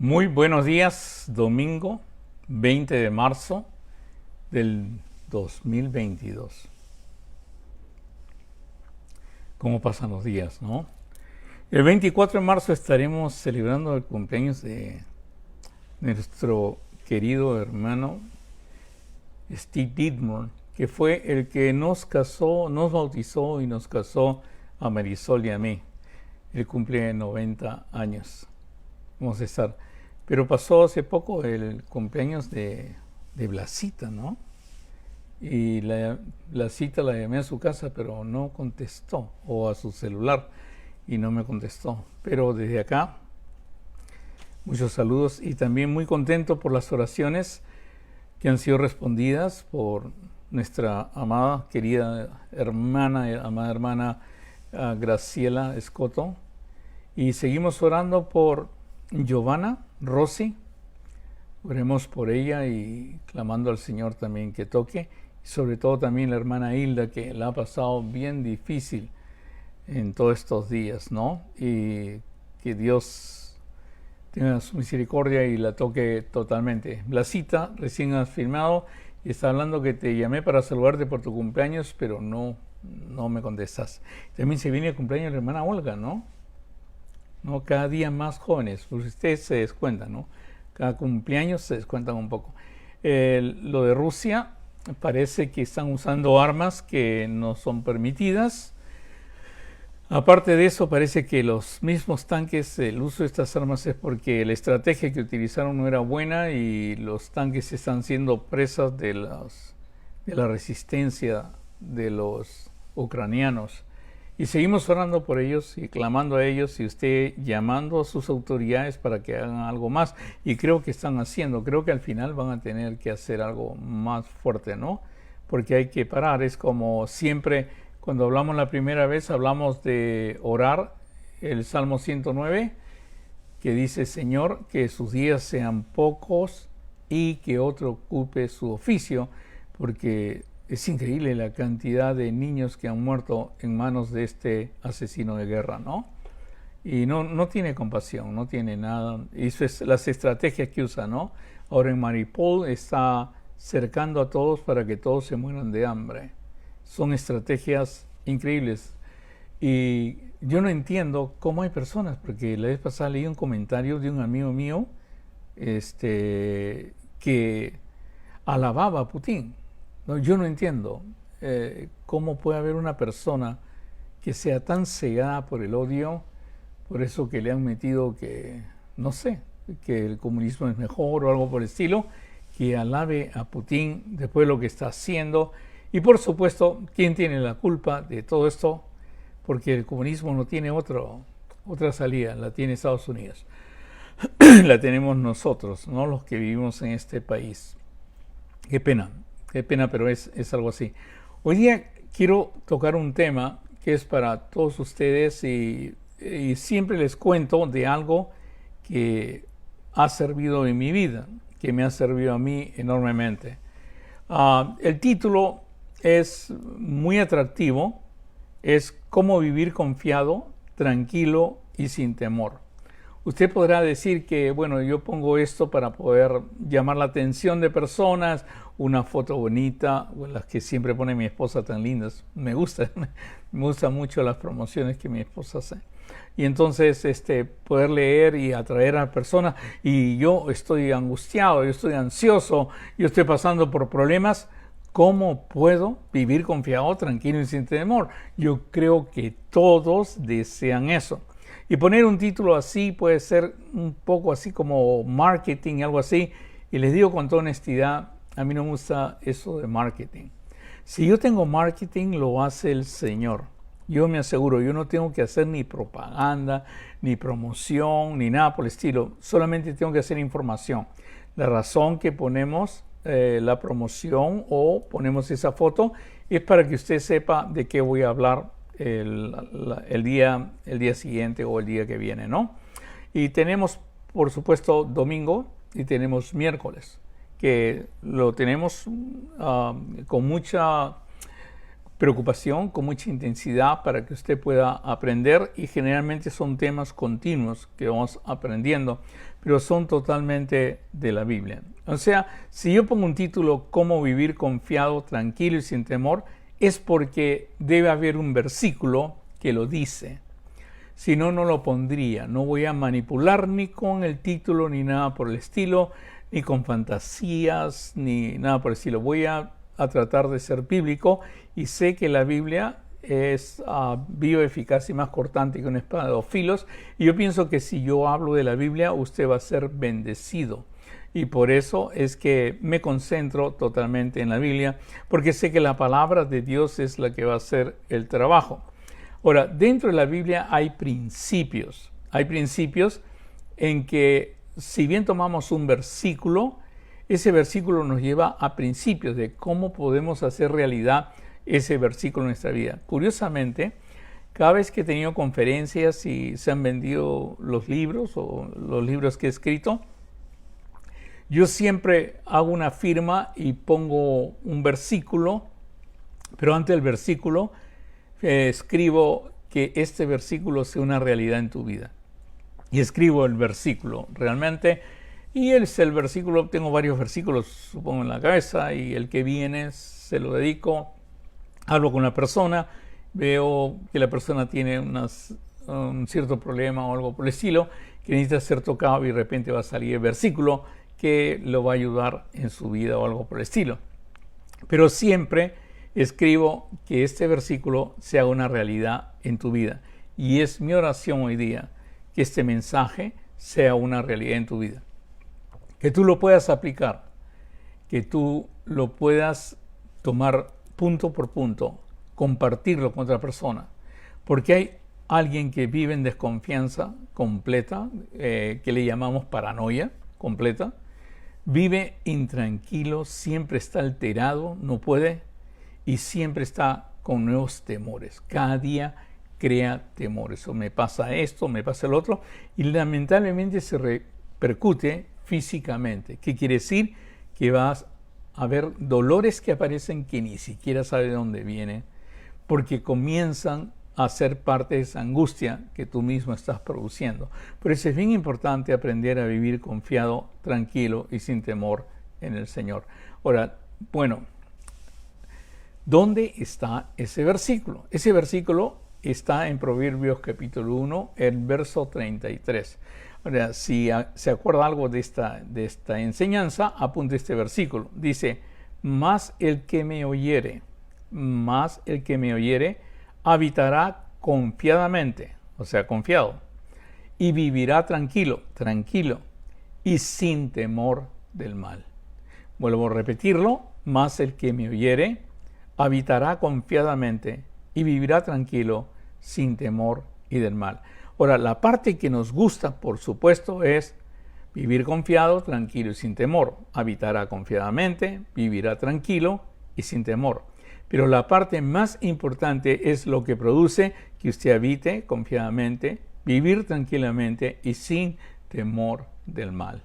Muy buenos días, domingo 20 de marzo del 2022. ¿Cómo pasan los días, no? El 24 de marzo estaremos celebrando el cumpleaños de nuestro querido hermano Steve Dittmer, que fue el que nos casó, nos bautizó y nos casó a Marisol y a mí. Él cumple 90 años. Vamos a estar. Pero pasó hace poco el cumpleaños de Blasita, ¿no? Y Blasita la llamé a su casa, pero no contestó, o a su celular, y no me contestó. Pero desde acá, muchos saludos y también muy contento por las oraciones que han sido respondidas por nuestra amada, querida hermana, amada hermana Graciela Escoto. Y seguimos orando por Giovanna Rossi. Oremos por ella y clamando al Señor también que toque. Y sobre todo también la hermana Hilda, que la ha pasado bien difícil en todos estos días, ¿no? Y que Dios tenga su misericordia y la toque totalmente. Blasita, recién has firmado y está hablando que te llamé para saludarte por tu cumpleaños, pero no me contestas. También se viene el cumpleaños de la hermana Olga, ¿no? Cada día más jóvenes, pues ustedes se descuentan, ¿no? Cada cumpleaños se descuentan un poco. Lo de Rusia, parece que están usando armas que no son permitidas. Aparte de eso, parece que los mismos tanques, el uso de estas armas es porque la estrategia que utilizaron no era buena y los tanques están siendo presas de la resistencia de los ucranianos. Y seguimos orando por ellos y clamando a ellos y usted llamando a sus autoridades para que hagan algo más. Y creo que están haciendo, creo que al final van a tener que hacer algo más fuerte, ¿no? Porque hay que parar, es como siempre cuando hablamos la primera vez, hablamos de orar el Salmo 109, que dice, Señor, que sus días sean pocos y que otro ocupe su oficio, porque es increíble la cantidad de niños que han muerto en manos de este asesino de guerra, ¿no? Y no tiene compasión, no tiene nada. Y eso es las estrategias que usa, ¿no? Ahora en Mariupol está cercando a todos para que todos se mueran de hambre. Son estrategias increíbles. Y yo no entiendo cómo hay personas, porque la vez pasada leí un comentario de un amigo mío que alababa a Putin. No, yo no entiendo cómo puede haber una persona que sea tan cegada por el odio, por eso que le han metido que, no sé, que el comunismo es mejor o algo por el estilo, que alabe a Putin después de lo que está haciendo. Y por supuesto, ¿quién tiene la culpa de todo esto? Porque el comunismo no tiene otra salida, la tiene Estados Unidos. La tenemos nosotros, ¿no? Los que vivimos en este país. Qué pena, pero es algo así. Hoy día quiero tocar un tema que es para todos ustedes y siempre les cuento de algo que ha servido en mi vida, que me ha servido a mí enormemente. El título es muy atractivo, es Cómo vivir confiado, tranquilo y sin temor. Usted podrá decir que, bueno, yo pongo esto para poder llamar la atención de personas, una foto bonita, o las que siempre pone mi esposa tan lindas. Me gustan mucho las promociones que mi esposa hace. Y entonces poder leer y atraer a personas. Y yo estoy angustiado, yo estoy ansioso, yo estoy pasando por problemas. ¿Cómo puedo vivir confiado, tranquilo y sin temor? Yo creo que todos desean eso. Y poner un título así puede ser un poco así como marketing, algo así. Y les digo con toda honestidad, a mí no me gusta eso de marketing. Si yo tengo marketing, lo hace el Señor. Yo me aseguro, yo no tengo que hacer ni propaganda, ni promoción, ni nada por el estilo. Solamente tengo que hacer información. La razón que ponemos la promoción o ponemos esa foto es para que usted sepa de qué voy a hablar el día siguiente o el día que viene, ¿no? Y tenemos, por supuesto, domingo y tenemos miércoles, que lo tenemos con mucha preocupación, con mucha intensidad para que usted pueda aprender, y generalmente son temas continuos que vamos aprendiendo, pero son totalmente de la Biblia. O sea, si yo pongo un título "Cómo vivir confiado, tranquilo y sin temor", es porque debe haber un versículo que lo dice. Si no, no lo pondría. No voy a manipular ni con el título ni nada por el estilo, ni con fantasías, ni nada por el estilo. Voy a tratar de ser bíblico, y sé que la Biblia es viva, eficaz y más cortante que una espada de dos filos, y yo pienso que si yo hablo de la Biblia, usted va a ser bendecido, y por eso es que me concentro totalmente en la Biblia, porque sé que la palabra de Dios es la que va a hacer el trabajo. Ahora, dentro de la Biblia hay principios en que, si bien tomamos un versículo, ese versículo nos lleva a principios de cómo podemos hacer realidad ese versículo en nuestra vida. Curiosamente, cada vez que he tenido conferencias y se han vendido los libros o los libros que he escrito, yo siempre hago una firma y pongo un versículo, pero antes del versículo escribo que este versículo sea una realidad en tu vida. Y escribo el versículo realmente. Y es el versículo, tengo varios versículos, supongo, en la cabeza, y el que viene se lo dedico. Hablo con la persona, veo que la persona tiene un cierto problema o algo por el estilo, que necesita ser tocado, y de repente va a salir el versículo que lo va a ayudar en su vida o algo por el estilo. Pero siempre escribo que este versículo sea una realidad en tu vida. Y es mi oración hoy día que este mensaje sea una realidad en tu vida. Que tú lo puedas aplicar, que tú lo puedas tomar punto por punto, compartirlo con otra persona. Porque hay alguien que vive en desconfianza completa, que le llamamos paranoia completa. Vive intranquilo, siempre está alterado, no puede, y siempre está con nuevos temores. Cada día crea temores. O me pasa esto, me pasa el otro, y lamentablemente se repercute físicamente. ¿Qué quiere decir? Que vas a ver dolores que aparecen que ni siquiera sabe de dónde vienen, porque comienzan a ser parte de esa angustia que tú mismo estás produciendo. Por eso es bien importante aprender a vivir confiado, tranquilo y sin temor en el Señor. Ahora, bueno, ¿dónde está ese versículo? Ese versículo está en Proverbios capítulo 1, el verso 33. Ahora, si se acuerda algo de esta enseñanza, apunte este versículo. Dice: mas el que me oyere, habitará confiadamente, o sea, confiado, y vivirá tranquilo, y sin temor del mal. Vuelvo a repetirlo: mas el que me oyere, habitará confiadamente, y vivirá tranquilo, sin temor y del mal. Ahora, la parte que nos gusta, por supuesto, es vivir confiado, tranquilo y sin temor. Habitará confiadamente, vivirá tranquilo y sin temor. Pero la parte más importante es lo que produce que usted habite confiadamente, vivir tranquilamente y sin temor del mal.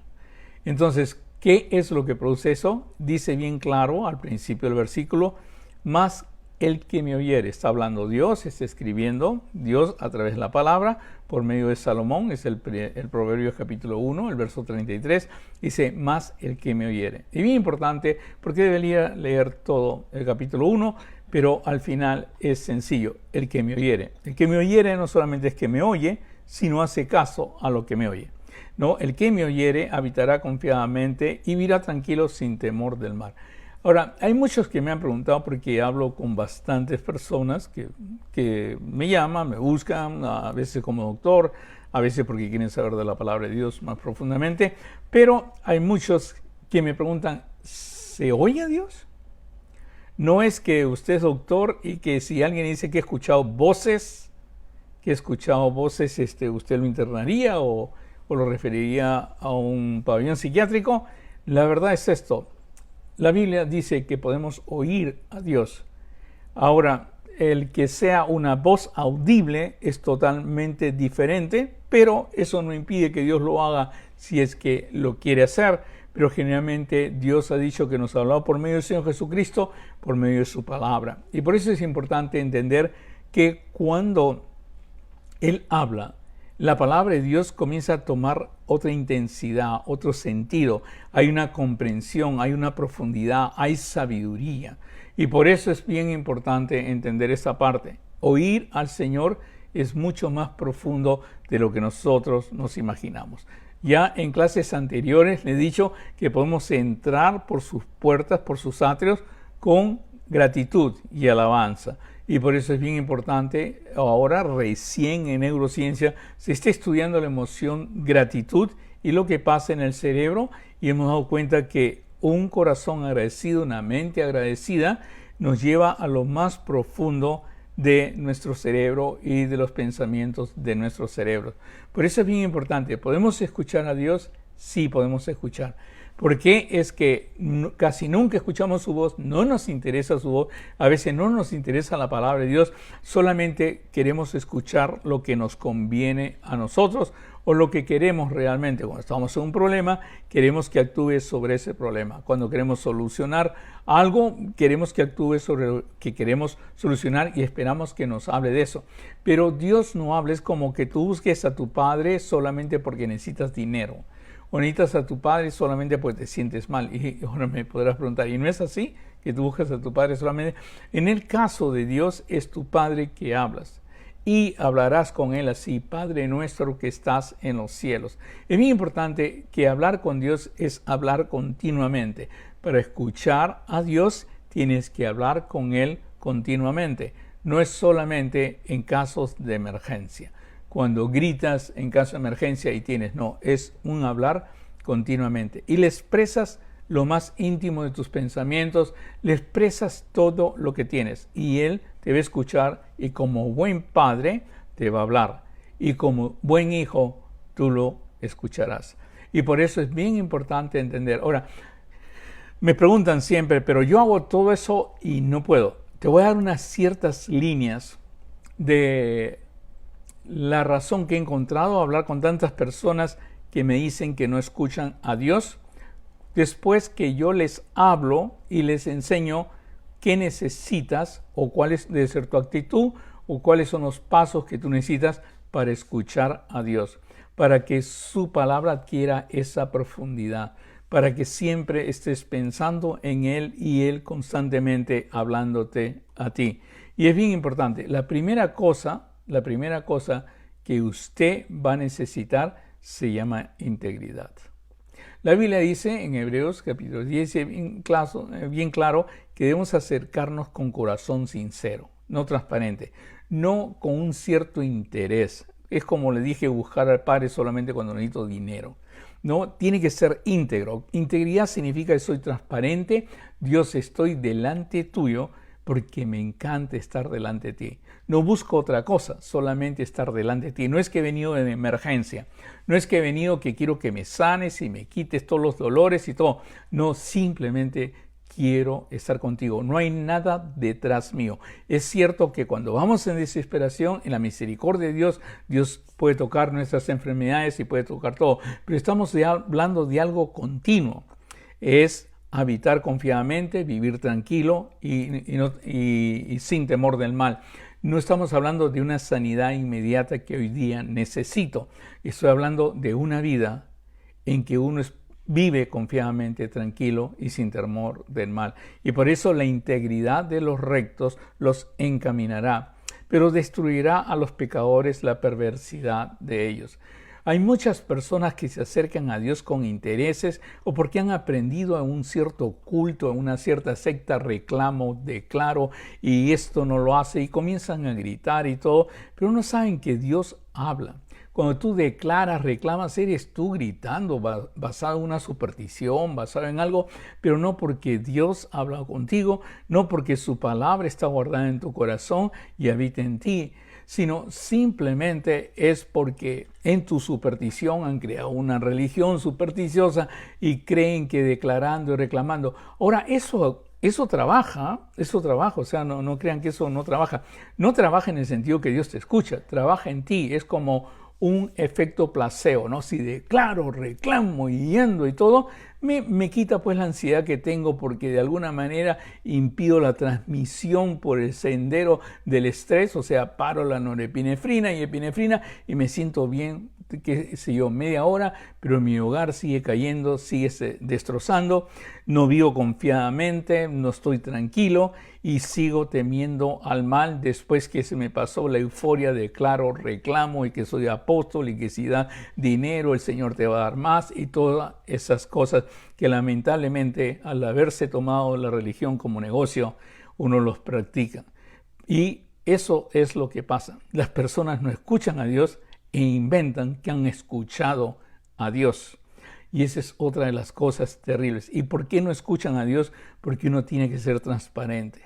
Entonces, ¿qué es lo que produce eso? Dice bien claro al principio del versículo: mas el que me oyere. Está hablando Dios, está escribiendo Dios a través de la palabra por medio de Salomón. Es el Proverbios capítulo 1, el verso 33. Dice: más el que me oyere. Y bien importante, porque debería leer todo el capítulo 1, pero al final es sencillo: el que me oyere. El que me oyere no solamente es que me oye, sino hace caso a lo que me oye. No, el que me oyere habitará confiadamente y vivirá tranquilo sin temor del mal. Ahora, hay muchos que me han preguntado, porque hablo con bastantes personas que me llaman, me buscan, a veces como doctor, a veces porque quieren saber de la palabra de Dios más profundamente, pero hay muchos que me preguntan: ¿se oye a Dios? No es que usted es doctor y que si alguien dice que ha escuchado voces, usted lo internaría o lo referiría a un pabellón psiquiátrico. La verdad es esto: la Biblia dice que podemos oír a Dios. Ahora, el que sea una voz audible es totalmente diferente, pero eso no impide que Dios lo haga si es que lo quiere hacer. pero generalmente Dios ha dicho que nos ha hablado por medio del Señor Jesucristo, por medio de su palabra. Y por eso es importante entender que cuando Él habla, la palabra de Dios comienza a tomar otra intensidad, otro sentido. Hay una comprensión, hay una profundidad, hay sabiduría. Y por eso es bien importante entender esa parte. Oír al Señor es mucho más profundo de lo que nosotros nos imaginamos. Ya en clases anteriores le he dicho que podemos entrar por sus puertas, por sus atrios, con gratitud y alabanza. Y por eso es bien importante, ahora recién en neurociencia se está estudiando la emoción gratitud y lo que pasa en el cerebro, y hemos dado cuenta que un corazón agradecido, una mente agradecida, nos lleva a lo más profundo de nuestro cerebro y de los pensamientos de nuestro cerebro. Por eso es bien importante. ¿Podemos escuchar a Dios? Sí, podemos escuchar. ¿Por qué? Es que casi nunca escuchamos su voz, no nos interesa su voz, a veces no nos interesa la palabra de Dios, solamente queremos escuchar lo que nos conviene a nosotros o lo que queremos realmente. Cuando estamos en un problema, queremos que actúe sobre ese problema. Cuando queremos solucionar algo, queremos que actúe sobre lo que queremos solucionar y esperamos que nos hable de eso. Pero Dios no habla, es como que tú busques a tu padre solamente porque necesitas dinero. O necesitas a tu padre solamente porque te sientes mal. Y ahora me podrás preguntar, ¿y no es así? Que tú buscas a tu padre solamente. En el caso de Dios, es tu padre que hablas. Y hablarás con él así: Padre nuestro que estás en los cielos. Es muy importante que hablar con Dios es hablar continuamente. Para escuchar a Dios tienes que hablar con él continuamente. No es solamente en casos de emergencia. Cuando gritas en caso de emergencia y tienes, no, es un hablar continuamente. Y le expresas lo más íntimo de tus pensamientos, le expresas todo lo que tienes y Él te va a escuchar y como buen padre te va a hablar y como buen hijo tú lo escucharás. Y por eso es bien importante entender. Ahora, me preguntan siempre, pero yo hago todo eso y no puedo. Te voy a dar unas ciertas líneas de la razón que he encontrado hablar con tantas personas que me dicen que no escuchan a Dios, después que yo les hablo y les enseño qué necesitas o cuál debe ser tu actitud o cuáles son los pasos que tú necesitas para escuchar a Dios, para que su palabra adquiera esa profundidad, para que siempre estés pensando en Él y Él constantemente hablándote a ti. Y es bien importante, la primera cosa que usted va a necesitar se llama integridad. La Biblia dice en Hebreos capítulo 10, bien claro, que debemos acercarnos con corazón sincero, no transparente, no con un cierto interés. Es como le dije, buscar al Padre solamente cuando necesito dinero. No, tiene que ser íntegro. Integridad significa que soy transparente. Dios, estoy delante tuyo porque me encanta estar delante de ti. No busco otra cosa, solamente estar delante de ti. No es que he venido en emergencia, no es que he venido que quiero que me sanes y me quites todos los dolores y todo. No, simplemente quiero estar contigo. No hay nada detrás mío. Es cierto que cuando vamos en desesperación, en la misericordia de Dios, Dios puede tocar nuestras enfermedades y puede tocar todo. Pero estamos hablando de algo continuo. Es habitar confiadamente, vivir tranquilo y sin temor del mal. No estamos hablando de una sanidad inmediata que hoy día necesito. Estoy hablando de una vida en que uno vive confiadamente, tranquilo y sin temor del mal. Y por eso la integridad de los rectos los encaminará, pero destruirá a los pecadores la perversidad de ellos. Hay muchas personas que se acercan a Dios con intereses o porque han aprendido a un cierto culto, a una cierta secta, reclamo, declaro, y esto no lo hace, y comienzan a gritar y todo, pero no saben que Dios habla. Cuando tú declaras, reclamas, eres tú gritando basado en una superstición, basado en algo, pero no porque Dios habla contigo, no porque su palabra está guardada en tu corazón y habita en ti, sino simplemente es porque en tu superstición han creado una religión supersticiosa y creen que declarando y reclamando. Ahora, eso trabaja, o sea, no crean que eso no trabaja. No trabaja en el sentido que Dios te escucha, trabaja en ti, es como un efecto placebo, ¿no? Si declaro, reclamo y yendo y todo, me quita pues la ansiedad que tengo porque de alguna manera impido la transmisión por el sendero del estrés, o sea, paro la norepinefrina y epinefrina y me siento bien, qué sé yo, media hora, pero mi hogar sigue cayendo, sigue destrozando, no vivo confiadamente, no estoy tranquilo y sigo temiendo al mal después que se me pasó la euforia de claro reclamo y que soy apóstol y que si da dinero el Señor te va a dar más y todas esas cosas que lamentablemente al haberse tomado la religión como negocio uno los practica. Y eso es lo que pasa. Las personas no escuchan a Dios e inventan que han escuchado a Dios. Y esa es otra de las cosas terribles. ¿Y por qué no escuchan a Dios? Porque uno tiene que ser transparente.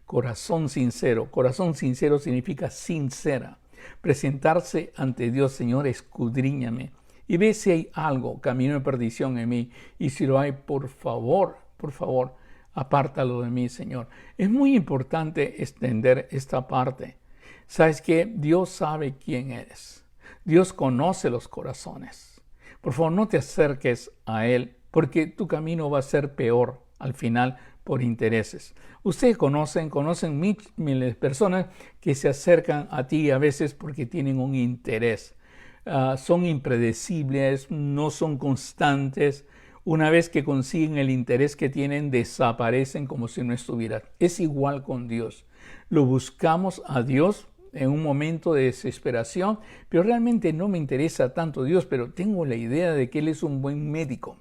Corazón sincero. Corazón sincero significa sincera. Presentarse ante Dios, Señor, escudriñame. Y ve si hay algo, camino de perdición en mí. Y si lo hay, por favor, apártalo de mí, Señor. Es muy importante extender esta parte. ¿Sabes qué? Dios sabe quién eres. Dios conoce los corazones. Por favor, no te acerques a Él, porque tu camino va a ser peor al final por intereses. Ustedes conocen miles de personas que se acercan a ti a veces porque tienen un interés. Son impredecibles, no son constantes. Una vez que consiguen el interés que tienen, desaparecen como si no estuvieran. Es igual con Dios. Lo buscamos a Dios en un momento de desesperación, pero realmente no me interesa tanto Dios, pero tengo la idea de que Él es un buen médico.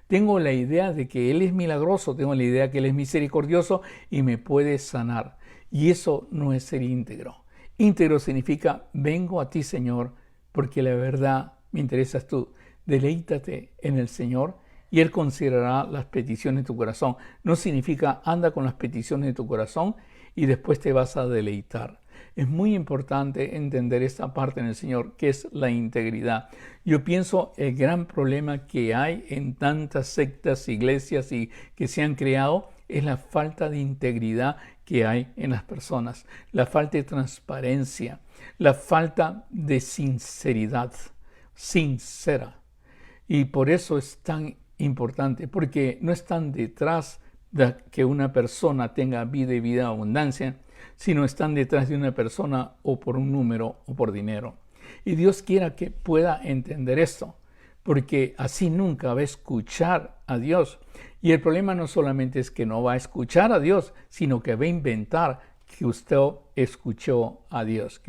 Tengo la idea de que Él es milagroso, tengo la idea de que Él es misericordioso y me puede sanar. Y eso no es ser íntegro. Íntegro significa, vengo a ti, Señor, porque la verdad me interesas tú. Deleítate en el Señor y Él considerará las peticiones de tu corazón. No significa, anda con las peticiones de tu corazón y después te vas a deleitar. Es muy importante entender esta parte en el Señor, que es la integridad. Yo pienso el gran problema que hay en tantas sectas, iglesias y que se han creado es la falta de integridad que hay en las personas, la falta de transparencia, la falta de sinceridad, sincera. Y por eso es tan importante, porque no están detrás de que una persona tenga vida y vida abundancia, sino están detrás de una persona o por un número o por dinero. Y Dios quiera que pueda entender esto, porque así nunca va a escuchar a Dios. Y el problema no solamente es que no va a escuchar a Dios, sino que va a inventar que usted escuchó a Dios,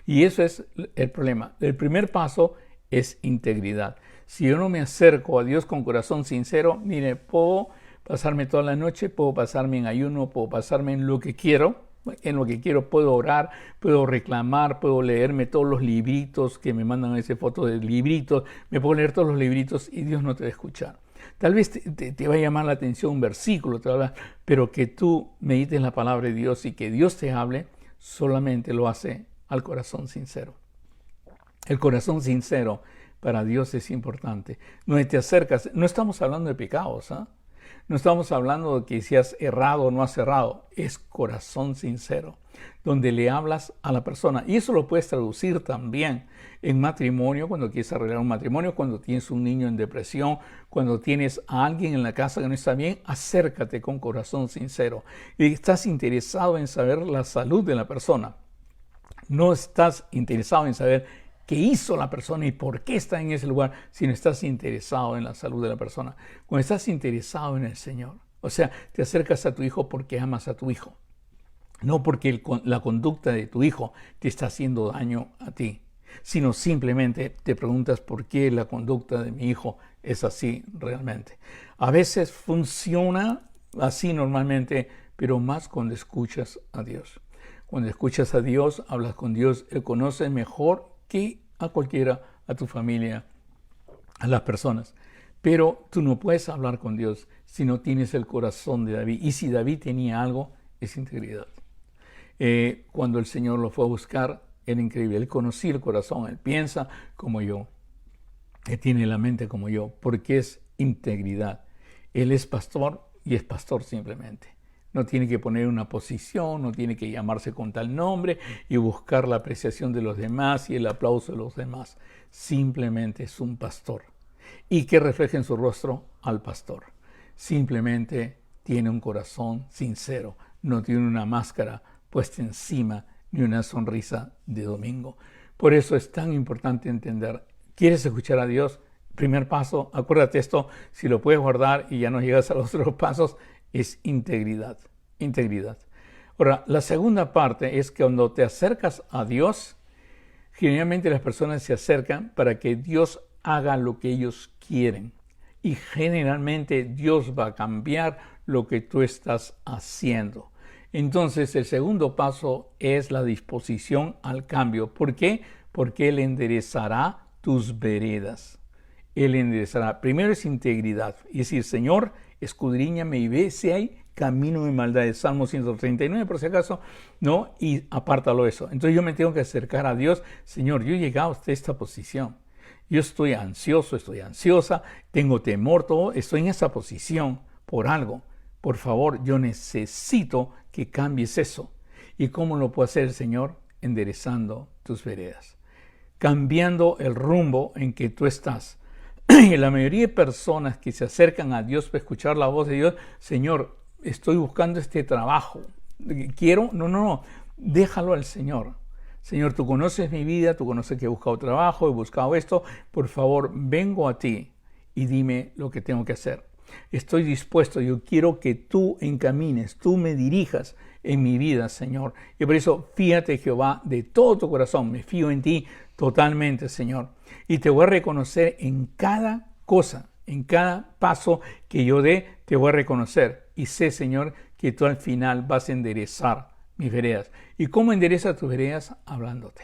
Y eso es el problema. El primer paso es integridad. Si yo no me acerco a Dios con corazón sincero, mire, puedo pasarme toda la noche, puedo pasarme en ayuno, puedo pasarme en lo que quiero. En lo que quiero puedo orar, puedo reclamar, puedo leerme todos los libritos que me mandan esa foto de libritos, me puedo leer todos los libritos y Dios no te va a escuchar. Tal vez te va a llamar la atención un versículo, pero que tú medites la palabra de Dios y que Dios te hable, solamente lo hace al corazón sincero. El corazón sincero para Dios es importante. No te acercas, no estamos hablando de pecados, ¿ah? No estamos hablando de que si has errado o no has errado, es corazón sincero, donde le hablas a la persona. Y eso lo puedes traducir también en matrimonio, cuando quieres arreglar un matrimonio, cuando tienes un niño en depresión, cuando tienes a alguien en la casa que no está bien, acércate con corazón sincero. Y estás interesado en saber la salud de la persona. No estás interesado en saber qué hizo la persona y por qué está en ese lugar, si no estás interesado en la salud de la persona. Cuando estás interesado en el Señor, o sea, te acercas a tu hijo porque amas a tu hijo, no porque la conducta de tu hijo te está haciendo daño a ti, sino simplemente te preguntas por qué la conducta de mi hijo es así realmente. A veces funciona así normalmente, pero más cuando escuchas a Dios. Cuando escuchas a Dios, hablas con Dios, Él conoce mejor que a cualquiera, a tu familia, a las personas. Pero tú no puedes hablar con Dios si no tienes el corazón de David. Y si David tenía algo, es integridad. Cuando el Señor lo fue a buscar, era increíble. Él conocía el corazón, él piensa como yo. Él tiene la mente como yo, porque es integridad. Él es pastor y es pastor simplemente. No tiene que poner una posición, no tiene que llamarse con tal nombre y buscar la apreciación de los demás y el aplauso de los demás. Simplemente es un pastor. ¿Y qué refleja en su rostro? Al pastor. Simplemente tiene un corazón sincero, no tiene una máscara puesta encima ni una sonrisa de domingo. Por eso es tan importante entender, ¿quieres escuchar a Dios? Primer paso, acuérdate esto, si lo puedes guardar y ya no llegas a los otros pasos, es integridad. Integridad. Ahora, la segunda parte es que cuando te acercas a Dios, generalmente las personas se acercan para que Dios haga lo que ellos quieren. Y generalmente Dios va a cambiar lo que tú estás haciendo. Entonces, el segundo paso es la disposición al cambio. ¿Por qué? Porque Él enderezará tus veredas. Él enderezará. Primero es integridad. Y decir, Señor, escudriñame y ve si hay camino de maldad. Salmo 139, por si acaso, ¿no? Y apártalo eso. Entonces yo me tengo que acercar a Dios. Señor, yo he llegado hasta esta posición. Yo estoy ansioso, estoy ansiosa, tengo temor, todo. Estoy en esa posición por algo. Por favor, yo necesito que cambies eso. ¿Y cómo lo puede hacer el Señor? Enderezando tus veredas. Cambiando el rumbo en que tú estás. Y la mayoría de personas que se acercan a Dios para escuchar la voz de Dios, Señor, estoy buscando este trabajo. Quiero, no, déjalo al Señor. Señor, tú conoces mi vida, tú conoces que he buscado trabajo, he buscado esto. Por favor, vengo a ti y dime lo que tengo que hacer. Estoy dispuesto, yo quiero que tú encamines, tú me dirijas en mi vida, Señor. Y por eso, fíjate, Jehová, de todo tu corazón, me fío en ti totalmente, Señor. Y te voy a reconocer en cada cosa, en cada paso que yo dé, te voy a reconocer. Y sé, Señor, que tú al final vas a enderezar mis veredas. ¿Y cómo endereza tus veredas? Hablándote,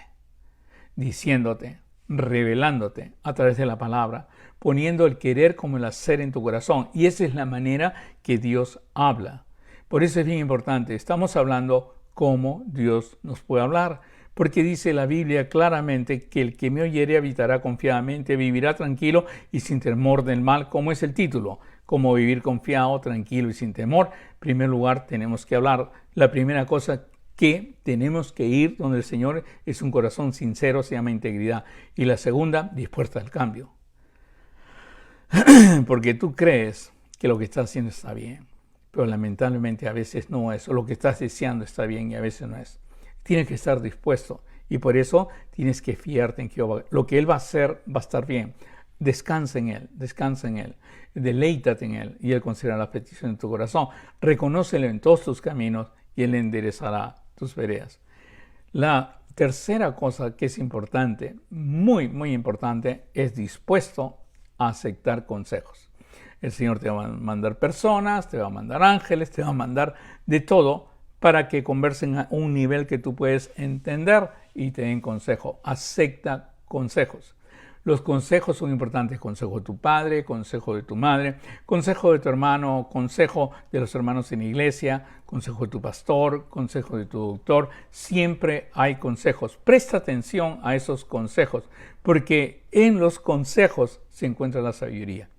diciéndote, revelándote a través de la palabra, poniendo el querer como el hacer en tu corazón. Y esa es la manera que Dios habla. Por eso es bien importante. Estamos hablando cómo Dios nos puede hablar. Porque dice la Biblia claramente que el que me oyere habitará confiadamente, vivirá tranquilo y sin temor del mal. ¿Cómo es el título? Cómo vivir confiado, tranquilo y sin temor. En primer lugar, tenemos que hablar. La primera cosa que tenemos que ir donde el Señor es un corazón sincero, se llama integridad. Y la segunda, dispuesta al cambio. Porque tú crees que lo que estás haciendo está bien, pero lamentablemente a veces no es, o lo que estás deseando está bien y a veces no es. Tienes que estar dispuesto y por eso tienes que fiarte en Jehová. Lo que Él va a hacer va a estar bien. Descansa en Él, deleítate en Él y Él concederá la petición de tu corazón. Reconócelo en todos tus caminos y Él enderezará tus veredas. La tercera cosa que es importante, muy, muy importante, es dispuesto a aceptar consejos. El Señor te va a mandar personas, te va a mandar ángeles, te va a mandar de todo para que conversen a un nivel que tú puedes entender y te den consejo. Acepta consejos. Los consejos son importantes. Consejo de tu padre, consejo de tu madre, consejo de tu hermano, consejo de los hermanos en la iglesia, consejo de tu pastor, consejo de tu doctor. Siempre hay consejos. Presta atención a esos consejos, porque en los consejos se encuentra la sabiduría.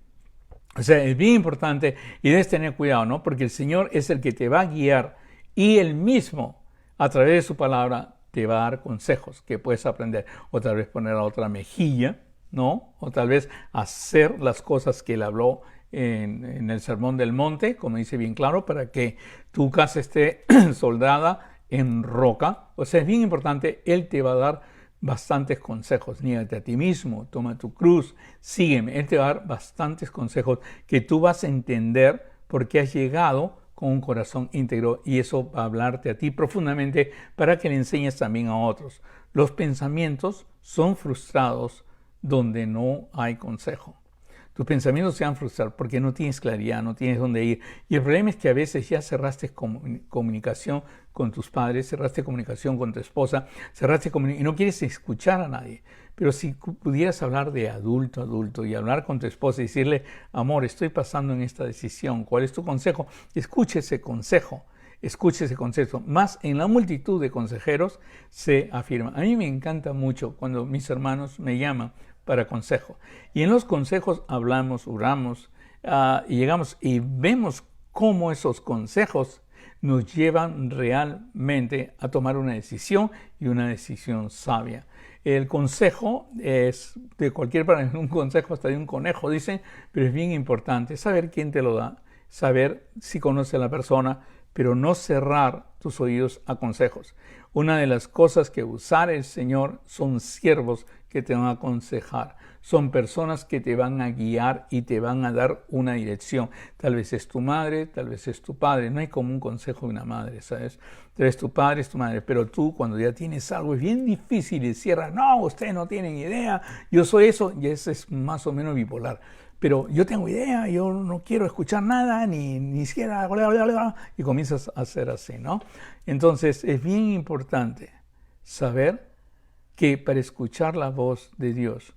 O sea, es bien importante y debes tener cuidado, ¿no? Porque el Señor es el que te va a guiar y Él mismo, a través de su palabra, te va a dar consejos que puedes aprender. O tal vez poner la otra mejilla, ¿no? O tal vez hacer las cosas que Él habló en el Sermón del Monte, como dice bien claro, para que tu casa esté soldada en roca. O sea, es bien importante, Él te va a dar bastantes consejos. Niégate a ti mismo, toma tu cruz, sígueme. Él te va a dar bastantes consejos que tú vas a entender porque has llegado con un corazón íntegro y eso va a hablarte a ti profundamente para que le enseñes también a otros. Los pensamientos son frustrados donde no hay consejo. Tus pensamientos se van a frustrar porque no tienes claridad, no tienes dónde ir. Y el problema es que a veces ya cerraste comunicación con tus padres, cerraste comunicación con tu esposa, y no quieres escuchar a nadie. Pero si pudieras hablar de adulto a adulto y hablar con tu esposa y decirle, amor, estoy pasando en esta decisión, ¿cuál es tu consejo? Escuche ese consejo. Más en la multitud de consejeros se afirma. A mí me encanta mucho cuando mis hermanos me llaman para consejo. Y en los consejos hablamos, oramos y llegamos y vemos cómo esos consejos nos llevan realmente a tomar una decisión y una decisión sabia. El consejo es de cualquier persona, un consejo hasta de un conejo, dicen, pero es bien importante saber quién te lo da, saber si conoce a la persona, pero no cerrar tus oídos a consejos. Una de las cosas que usar el Señor son siervos que te van a aconsejar. Son personas que te van a guiar y te van a dar una dirección. Tal vez es tu madre, tal vez es tu padre. No hay como un consejo de una madre, ¿sabes? Tal vez tu padre es tu madre, pero tú cuando ya tienes algo es bien difícil y cierras. No, ustedes no tienen idea, yo soy eso, y ese es más o menos bipolar. Pero yo tengo idea, yo no quiero escuchar nada, ni siquiera, bla, bla, bla, y comienzas a hacer así, ¿no? Entonces es bien importante saber que para escuchar la voz de Dios,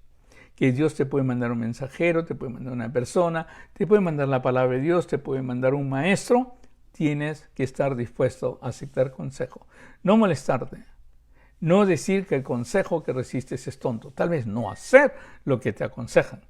que Dios te puede mandar un mensajero, te puede mandar una persona, te puede mandar la palabra de Dios, te puede mandar un maestro, tienes que estar dispuesto a aceptar consejo. No molestarte, no decir que el consejo que recibes es tonto, tal vez no hacer lo que te aconsejan,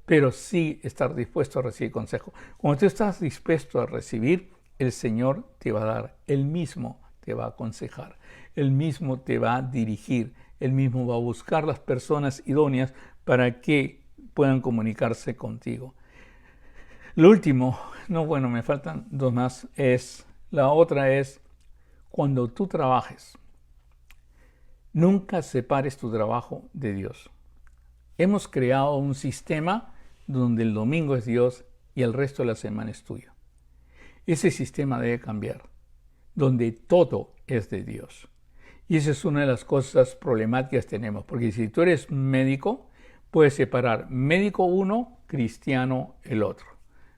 pero sí estar dispuesto a recibir consejo. Cuando tú estás dispuesto a recibir, el Señor te va a dar, Él mismo te va a aconsejar, Él mismo te va a dirigir, Él mismo va a buscar las personas idóneas para que puedan comunicarse contigo. Lo último, me faltan dos más, la otra es cuando tú trabajes, nunca separes tu trabajo de Dios. Hemos creado un sistema donde el domingo es Dios y el resto de la semana es tuyo. Ese sistema debe cambiar, donde todo es de Dios. Y esa es una de las cosas problemáticas que tenemos, porque si tú eres médico, puedes separar médico uno, cristiano el otro,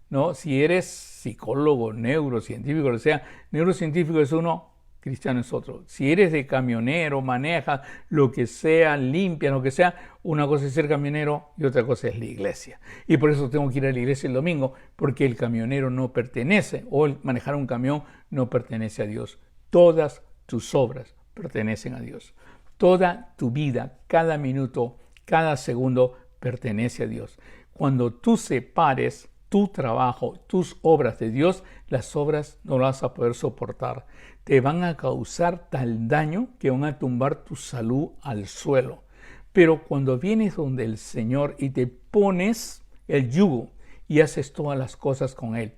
¿no? Si eres psicólogo, neurocientífico, o sea, neurocientífico es uno, cristiano es otro. Si eres de camionero, manejas, lo que sea, limpia, lo que sea, una cosa es ser camionero y otra cosa es la iglesia. Y por eso tengo que ir a la iglesia el domingo, porque el camionero no pertenece, o el manejar un camión no pertenece a Dios. Todas tus obras pertenecen a Dios. Toda tu vida, cada minuto, cada segundo pertenece a Dios. Cuando tú separes tu trabajo, tus obras de Dios, las obras no las vas a poder soportar. Te van a causar tal daño que van a tumbar tu salud al suelo. Pero cuando vienes donde el Señor y te pones el yugo y haces todas las cosas con Él.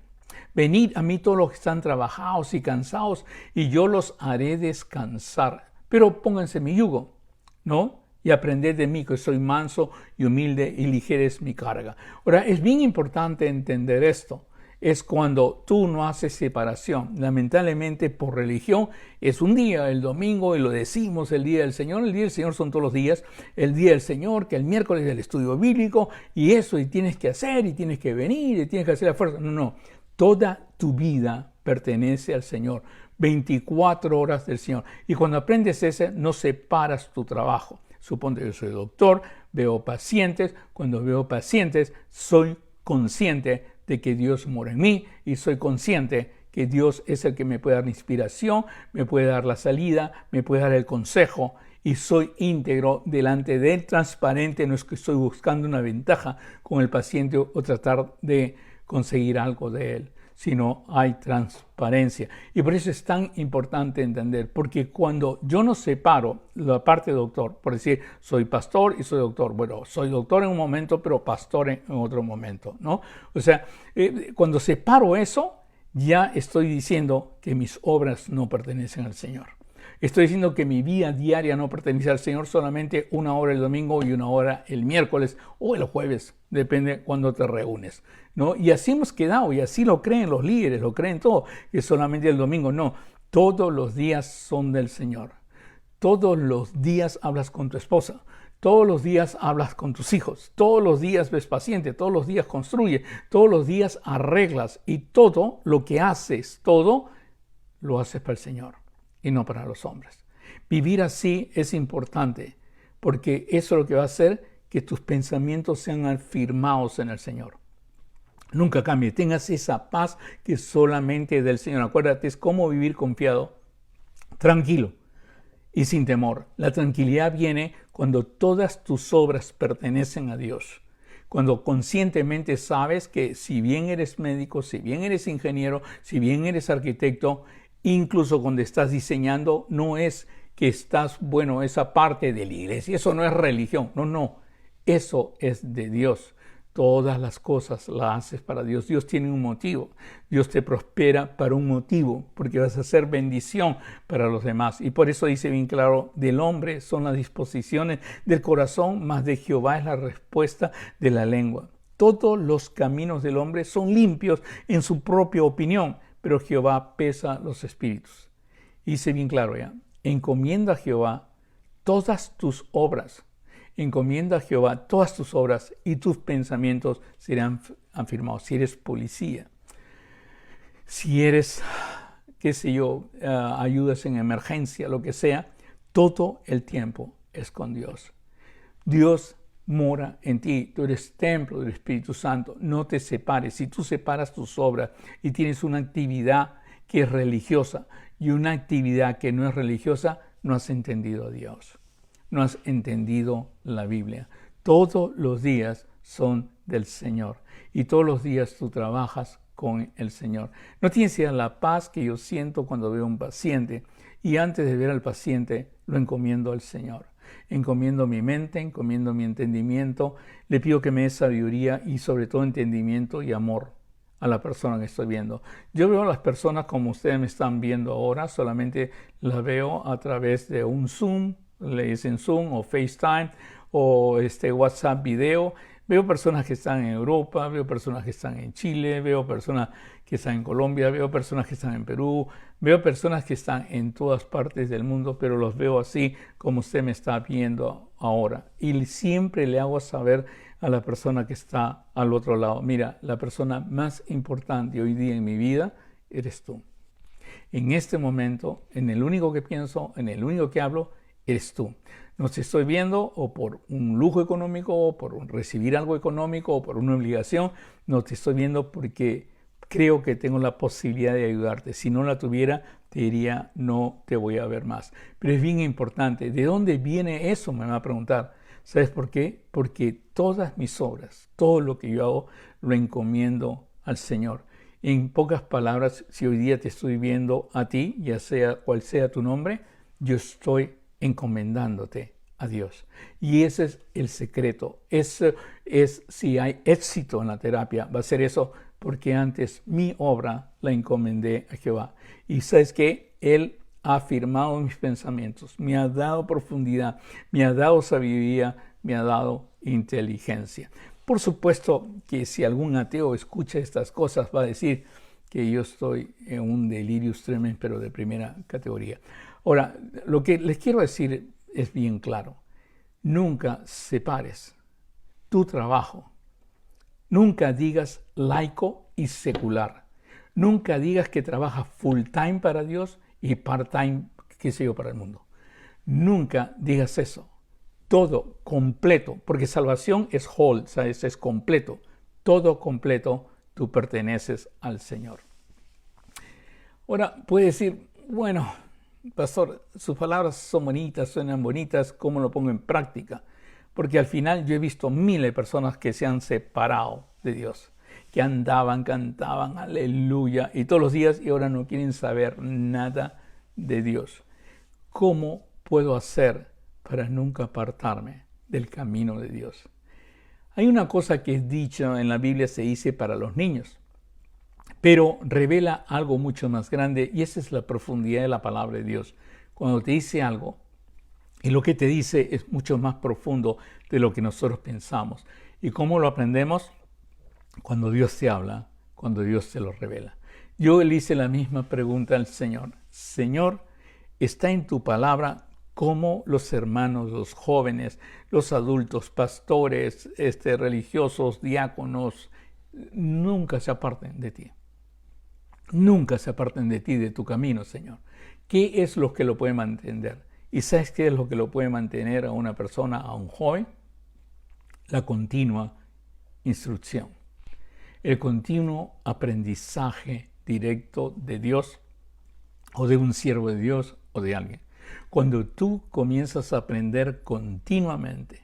Venid a mí todos los que están trabajados y cansados y yo los haré descansar. Pero pónganse mi yugo, ¿no? Y aprended de mí que soy manso y humilde y ligera es mi carga. Ahora, es bien importante entender esto. Es cuando tú no haces separación. Lamentablemente por religión es un día, el domingo, y lo decimos el día del Señor. El día del Señor son todos los días. El día del Señor, que el miércoles es el estudio bíblico, y eso, y tienes que hacer, y tienes que venir, y tienes que hacer la fuerza. No. Toda tu vida pertenece al Señor. 24 horas del Señor. Y cuando aprendes ese, no separas tu trabajo. Suponte que yo soy doctor, veo pacientes. Cuando veo pacientes, soy consciente de que Dios mora en mí y soy consciente que Dios es el que me puede dar la inspiración, me puede dar la salida, me puede dar el consejo y soy íntegro delante de Él, transparente. No es que estoy buscando una ventaja con el paciente o tratar de conseguir algo de él, sino hay transparencia. Y por eso es tan importante entender, porque cuando yo no separo la parte de doctor, por decir, soy pastor y soy doctor, bueno, soy doctor en un momento, pero pastor en otro momento, ¿no? O sea, cuando separo eso, ya estoy diciendo que mis obras no pertenecen al Señor. Estoy diciendo que mi vida diaria no pertenece al Señor, solamente una hora el domingo y una hora el miércoles o el jueves, depende cuando te reúnes, ¿no? Y así hemos quedado, y así lo creen los líderes, lo creen todos, que solamente el domingo. No, todos los días son del Señor. Todos los días hablas con tu esposa, todos los días hablas con tus hijos, todos los días ves paciente, todos los días construyes, todos los días arreglas, y todo lo que haces, todo lo haces para el Señor y no para los hombres. Vivir así es importante, porque eso es lo que va a hacer que tus pensamientos sean afirmados en el Señor. Nunca cambie, tengas esa paz que solamente es del Señor. Acuérdate, es como vivir confiado, tranquilo y sin temor. La tranquilidad viene cuando todas tus obras pertenecen a Dios. Cuando conscientemente sabes que si bien eres médico, si bien eres ingeniero, si bien eres arquitecto, Incluso cuando estás diseñando, no es que estás, bueno, esa parte de la iglesia, eso no es religión, no, eso es de Dios. Todas las cosas las haces para Dios. Dios tiene un motivo. Dios te prospera para un motivo, porque vas a ser bendición para los demás. Y por eso dice bien claro, del hombre son las disposiciones del corazón, mas de Jehová es la respuesta de la lengua. Todos los caminos del hombre son limpios en su propia opinión, pero Jehová pesa los espíritus. Y dice bien claro ya, encomienda a Jehová todas tus obras. Encomienda a Jehová todas tus obras y tus pensamientos serán afirmados. Si eres policía, si eres, qué sé yo, ayudas en emergencia, lo que sea, todo el tiempo es con Dios. Dios mora en ti, tú eres templo del Espíritu Santo, no te separes. Si tú separas tus obras y tienes una actividad que es religiosa y una actividad que no es religiosa, no has entendido a Dios. No has entendido la Biblia. Todos los días son del Señor y todos los días tú trabajas con el Señor. No tienes idea la paz que yo siento cuando veo a un paciente y antes de ver al paciente lo encomiendo al Señor. Encomiendo mi mente, encomiendo mi entendimiento, le pido que me dé sabiduría y sobre todo entendimiento y amor a la persona que estoy viendo. Yo veo a las personas como ustedes me están viendo ahora, solamente las veo a través de un Zoom, le dicen Zoom o FaceTime o WhatsApp video. Veo personas que están en Europa, veo personas que están en Chile, veo personas que están en Colombia, veo personas que están en Perú, veo personas que están en todas partes del mundo, pero los veo así como usted me está viendo ahora. Y siempre le hago saber a la persona que está al otro lado, mira, la persona más importante hoy día en mi vida eres tú. En este momento, en el único que pienso, en el único que hablo, eres tú. No te estoy viendo o por un lujo económico o por recibir algo económico o por una obligación. No te estoy viendo porque creo que tengo la posibilidad de ayudarte. Si no la tuviera, te diría no te voy a ver más. Pero es bien importante. ¿De dónde viene eso? Me va a preguntar. ¿Sabes por qué? Porque todas mis obras, todo lo que yo hago, lo encomiendo al Señor. En pocas palabras, si hoy día te estoy viendo a ti, ya sea cual sea tu nombre, yo estoy encomendándote a Dios. Y ese es el secreto. Ese es si hay éxito en la terapia, va a ser eso porque antes mi obra la encomendé a Jehová. Y sabes que Él ha afirmado mis pensamientos, me ha dado profundidad, me ha dado sabiduría, me ha dado inteligencia. Por supuesto que si algún ateo escucha estas cosas va a decir que yo estoy en un delirium tremens, pero de primera categoría. Ahora, lo que les quiero decir es bien claro. Nunca separes tu trabajo. Nunca digas laico y secular. Nunca digas que trabajas full time para Dios y part time, qué sé yo, para el mundo. Nunca digas eso. Todo completo, porque salvación es whole, ¿sabes? Es completo. Todo completo, tú perteneces al Señor. Ahora, puede decir, bueno, pastor, sus palabras son bonitas, suenan bonitas, ¿cómo lo pongo en práctica? Porque al final yo he visto miles de personas que se han separado de Dios, que andaban, cantaban, aleluya, y todos los días y ahora no quieren saber nada de Dios. ¿Cómo puedo hacer para nunca apartarme del camino de Dios? Hay una cosa que es dicha en la Biblia, se dice para los niños, pero revela algo mucho más grande y esa es la profundidad de la palabra de Dios. Cuando te dice algo y lo que te dice es mucho más profundo de lo que nosotros pensamos. ¿Y cómo lo aprendemos? Cuando Dios te habla, cuando Dios te lo revela. Yo le hice la misma pregunta al Señor. Señor, ¿está en tu palabra cómo los hermanos, los jóvenes, los adultos, pastores, religiosos, diáconos, nunca se aparten de ti? Nunca se aparten de ti, de tu camino, Señor. ¿Qué es lo que lo puede mantener? ¿Y sabes qué es lo que lo puede mantener a una persona, a un joven? La continua instrucción. El continuo aprendizaje directo de Dios o de un siervo de Dios o de alguien. Cuando tú comienzas a aprender continuamente,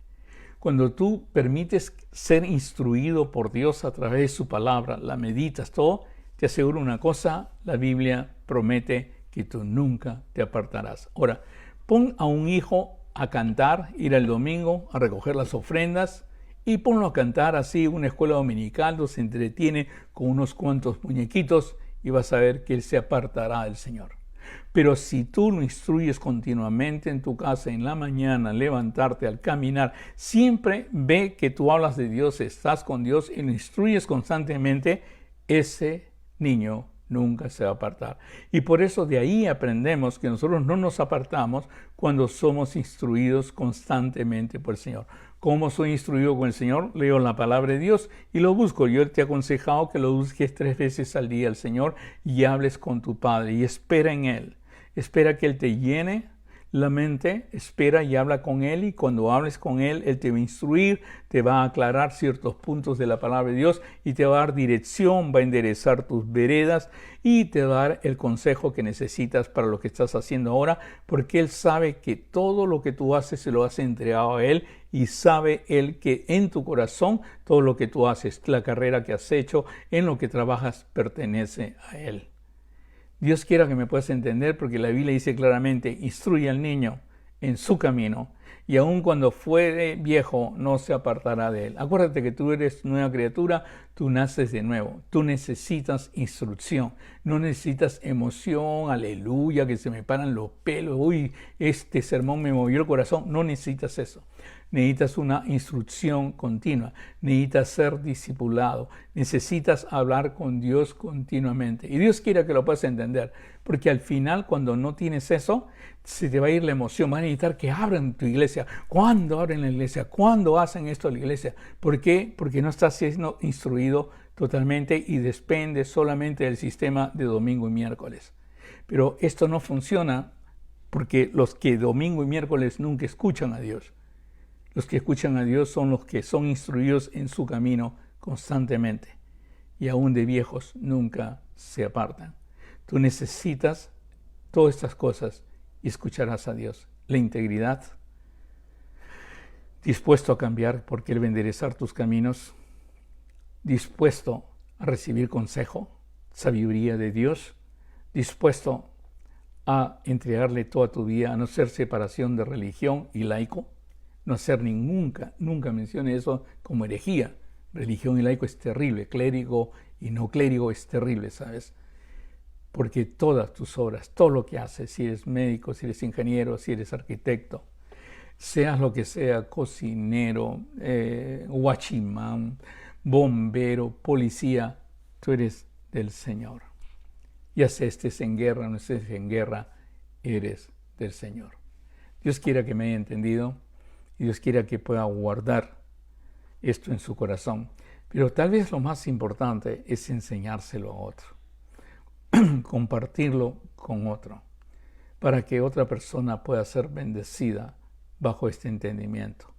cuando tú permites ser instruido por Dios a través de su palabra, la meditas, todo, te aseguro una cosa, la Biblia promete que tú nunca te apartarás. Ahora, pon a un hijo a cantar, ir el domingo a recoger las ofrendas y ponlo a cantar así en una escuela dominical, donde se entretiene con unos cuantos muñequitos y vas a ver que él se apartará del Señor. Pero si tú lo instruyes continuamente en tu casa, en la mañana, al levantarte, al caminar, siempre ve que tú hablas de Dios, estás con Dios y lo instruyes constantemente, ese niño nunca se va a apartar. Y por eso de ahí aprendemos que nosotros no nos apartamos cuando somos instruidos constantemente por el Señor. ¿Cómo soy instruido con el Señor? Leo la palabra de Dios y lo busco. Yo te he aconsejado que lo busques 3 veces al día al Señor y hables con tu Padre y espera en Él. Espera que Él te llene la mente, espera y habla con Él, y cuando hables con Él, Él te va a instruir, te va a aclarar ciertos puntos de la palabra de Dios y te va a dar dirección, va a enderezar tus veredas y te va a dar el consejo que necesitas para lo que estás haciendo ahora, porque Él sabe que todo lo que tú haces se lo has entregado a Él y sabe Él que en tu corazón todo lo que tú haces, la carrera que has hecho, en lo que trabajas, pertenece a Él. Dios quiera que me puedas entender, porque la Biblia dice claramente, instruye al niño en su camino, y aun cuando fuere viejo no se apartará de él. Acuérdate que tú eres nueva criatura, tú naces de nuevo, tú necesitas instrucción, no necesitas emoción, aleluya, que se me paran los pelos, uy, este sermón me movió el corazón, no necesitas eso. Necesitas una instrucción continua, necesitas ser discipulado, necesitas hablar con Dios continuamente. Y Dios quiere que lo puedas entender, porque al final cuando no tienes eso, se te va a ir la emoción, vas a necesitar que abran tu iglesia. ¿Cuándo abren la iglesia? ¿Cuándo hacen esto a la iglesia? ¿Por qué? Porque no estás siendo instruido totalmente y depende solamente del sistema de domingo y miércoles. Pero esto no funciona porque los que domingo y miércoles nunca escuchan a Dios. Los que escuchan a Dios son los que son instruidos en su camino constantemente y aún de viejos nunca se apartan. Tú necesitas todas estas cosas y escucharás a Dios. La integridad, dispuesto a cambiar porque Él va a enderezar tus caminos, dispuesto a recibir consejo, sabiduría de Dios, dispuesto a entregarle toda tu vida, a no ser separación de religión y laico, no hacer nunca mencione eso como herejía. Religión y laico es terrible, clérigo y no clérigo es terrible, ¿sabes? Porque todas tus obras, todo lo que haces, si eres médico, si eres ingeniero, si eres arquitecto, seas lo que sea, cocinero, guachimán, bombero, policía, tú eres del Señor. Ya sea estés en guerra o no estés en guerra, eres del Señor. Dios quiera que me haya entendido. Y Dios quiera que pueda guardar esto en su corazón. Pero tal vez lo más importante es enseñárselo a otro. Compartirlo con otro. Para que otra persona pueda ser bendecida bajo este entendimiento.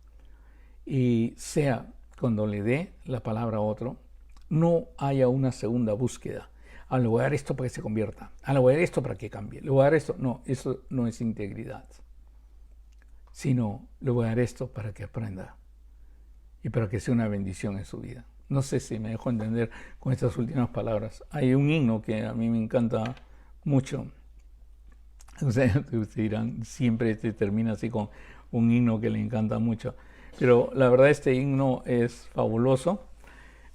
Y sea cuando le dé la palabra a otro, no haya una segunda búsqueda. Le voy a dar esto para que se convierta. Le voy a dar esto para que cambie. Le voy a dar esto. No, eso no es integridad. Sino le voy a dar esto para que aprenda y para que sea una bendición en su vida. No sé si me dejo entender con estas últimas palabras. Hay un himno que a mí me encanta mucho. Ustedes dirán, siempre termina así con un himno que le encanta mucho. Pero la verdad este himno es fabuloso,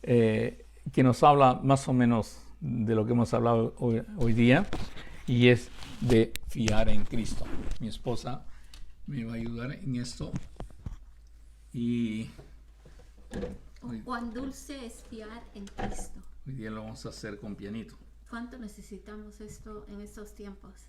que nos habla más o menos de lo que hemos hablado hoy día, y es de fiar en Cristo. Mi esposa me va a ayudar en esto. Y cuán dulce es fiar en Cristo. Hoy día lo vamos a hacer con pianito. ¿Cuánto necesitamos esto en estos tiempos?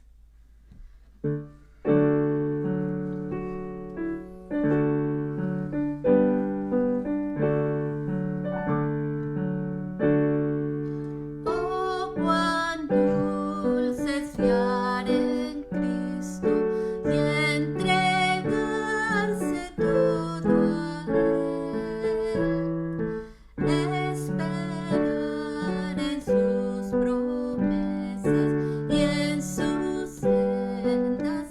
Esperar en sus promesas y en sus sendas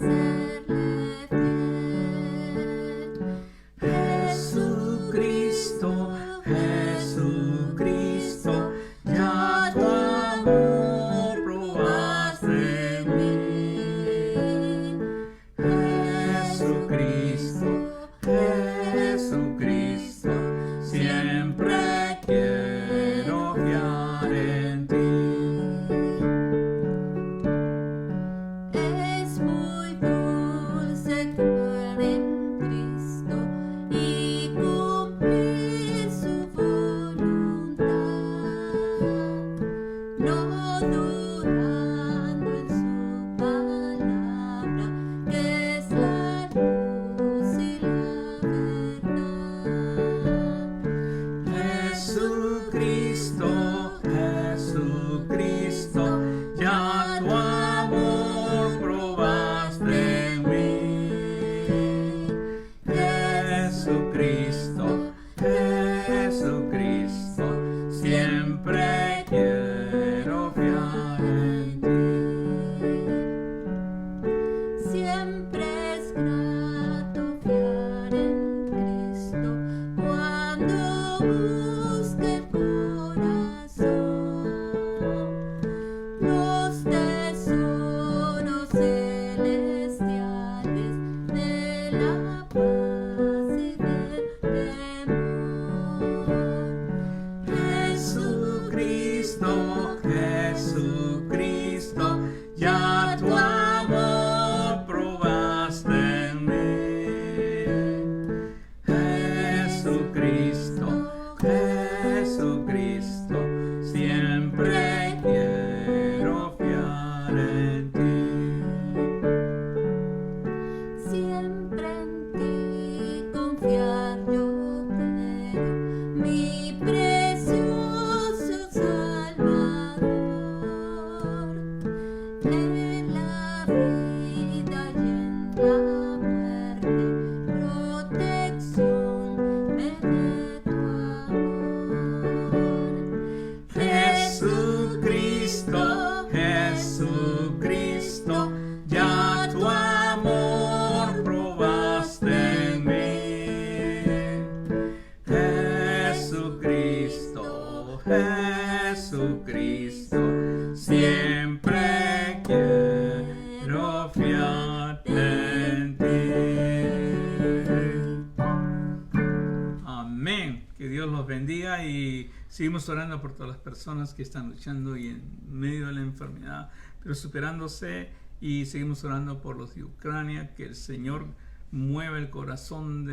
quiero fiarte en ti. Amén. Que Dios los bendiga y seguimos orando por todas las personas que están luchando y en medio de la enfermedad, pero superándose, y seguimos orando por los de Ucrania, que el Señor mueva el corazón de